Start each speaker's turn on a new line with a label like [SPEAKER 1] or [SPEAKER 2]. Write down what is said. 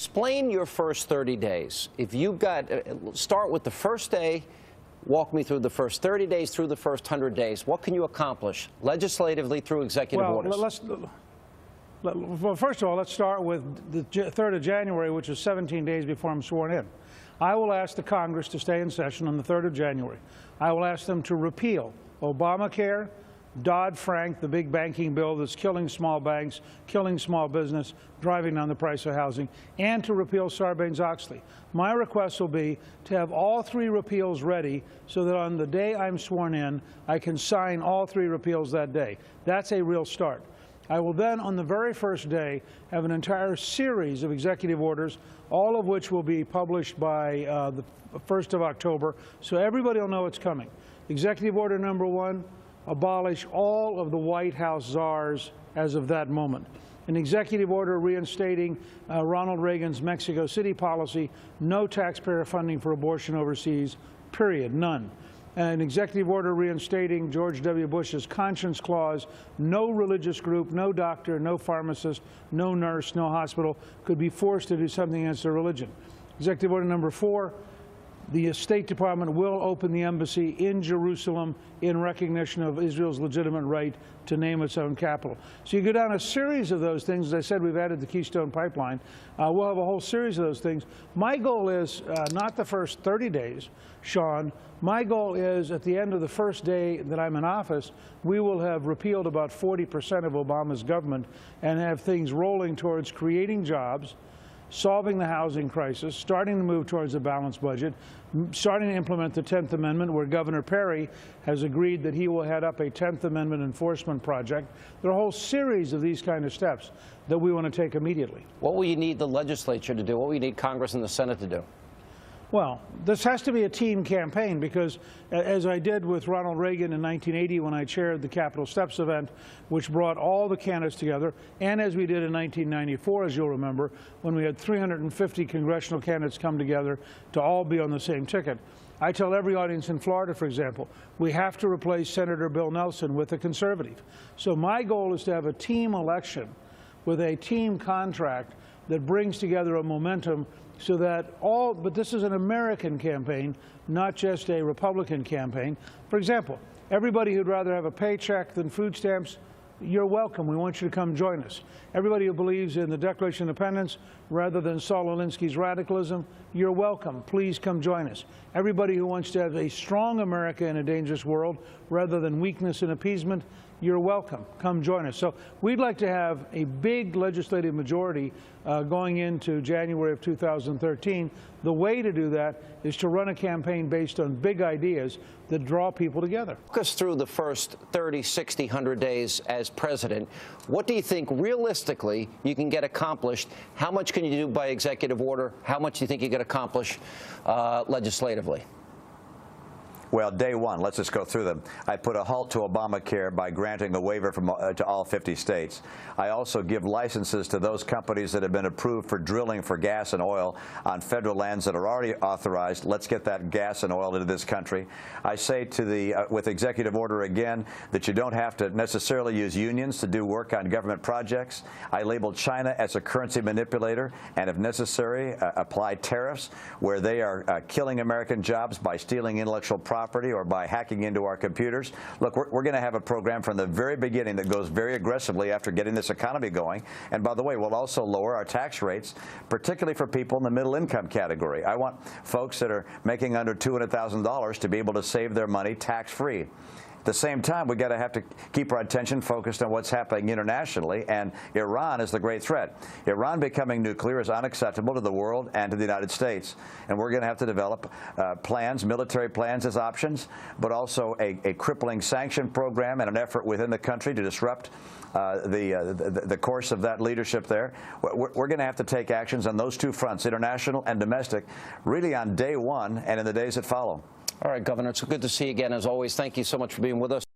[SPEAKER 1] Explain your first 30 days. If you've got, start with the first day, walk me through the first 30 days, through the first 100 days. What can you accomplish legislatively through executive orders?
[SPEAKER 2] Well, first of all, let's start with the 3rd of January, which is 17 days before I'm sworn in. I will ask the Congress to stay in session on the 3rd of January. I will ask them to repeal Obamacare, Dodd-Frank, the big banking bill that's killing small banks, killing small business, driving down the price of housing, and to repeal Sarbanes-Oxley. My request will be to have all 3 repeals ready so that on the day I'm sworn in, I can sign all 3 repeals that day. That's a real start. I will then, on the very first day, have an entire series of executive orders, all of which will be published by the 1st of October, so everybody will know it's coming. Executive order number 1, abolish all of the White House czars as of that moment. An executive order reinstating Ronald Reagan's Mexico City policy, no taxpayer funding for abortion overseas, period, none. An executive order reinstating George W. Bush's conscience clause, no religious group, no doctor, no pharmacist, no nurse, no hospital could be forced to do something against their religion. Executive order number 4, the State Department will open the embassy in Jerusalem in recognition of Israel's legitimate right to name its own capital. So you go down a series of those things. As I said, we've added the Keystone Pipeline. We'll have a whole series of those things. My goal is not the first 30 days, Sean. My goal is at the end of the first day that I'm in office, we will have repealed about 40% of Obama's government and have things rolling towards creating jobs, solving the housing crisis, starting to move towards a balanced budget, starting to implement the 10th Amendment, where Governor Perry has agreed that he will head up a 10th Amendment enforcement project. There are a whole series of these kind of steps that we want to take immediately.
[SPEAKER 1] What will you need the legislature to do? What will you need Congress and the Senate to do?
[SPEAKER 2] Well, this has to be a team campaign because, as I did with Ronald Reagan in 1980 when I chaired the Capitol Steps event, which brought all the candidates together, and as we did in 1994, as you'll remember, when we had 350 congressional candidates come together to all be on the same ticket. I tell every audience in Florida, for example, we have to replace Senator Bill Nelson with a conservative. So my goal is to have a team election with a team contract that brings together a momentum so that but this is an American campaign, not just a Republican campaign. For example, everybody who'd rather have a paycheck than food stamps, you're welcome. We want you to come join us. Everybody who believes in the Declaration of Independence rather than Saul Alinsky's radicalism, you're welcome. Please come join us. Everybody who wants to have a strong America in a dangerous world rather than weakness and appeasement, you're welcome. Come join us. So we'd like to have a big legislative majority going into January of 2013. The way to do that is to run a campaign based on big ideas that draw people together.
[SPEAKER 1] Walk us through the first 30, 60, 100 days as president. What do you think realistically you can get accomplished? How much can you do by executive order? How much do you think you can accomplish legislatively?
[SPEAKER 3] Well, day one, let's just go through them. I put a halt to Obamacare by granting a waiver to all 50 states. I also give licenses to those companies that have been approved for drilling for gas and oil on federal lands that are already authorized. Let's get that gas and oil into this country. I say to the, with executive order again, that you don't have to necessarily use unions to do work on government projects. I label China as a currency manipulator and, if necessary, apply tariffs where they are killing American jobs by stealing intellectual property or by hacking into our computers. Look, we're going to have a program from the very beginning that goes very aggressively after getting this economy going. And by the way, we'll also lower our tax rates, particularly for people in the middle income category. I want folks that are making under $200,000 to be able to save their money tax-free. At the same time, we've got to have to keep our attention focused on what's happening internationally, and Iran is the great threat. Iran becoming nuclear is unacceptable to the world and to the United States, and we're going to have to develop plans, military plans as options, but also a crippling sanction program and an effort within the country to disrupt the course of that leadership there. We're going to have to take actions on those two fronts, international and domestic, really on day one and in the days that follow.
[SPEAKER 1] All right, Governor, it's good to see you again, as always. Thank you so much for being with us.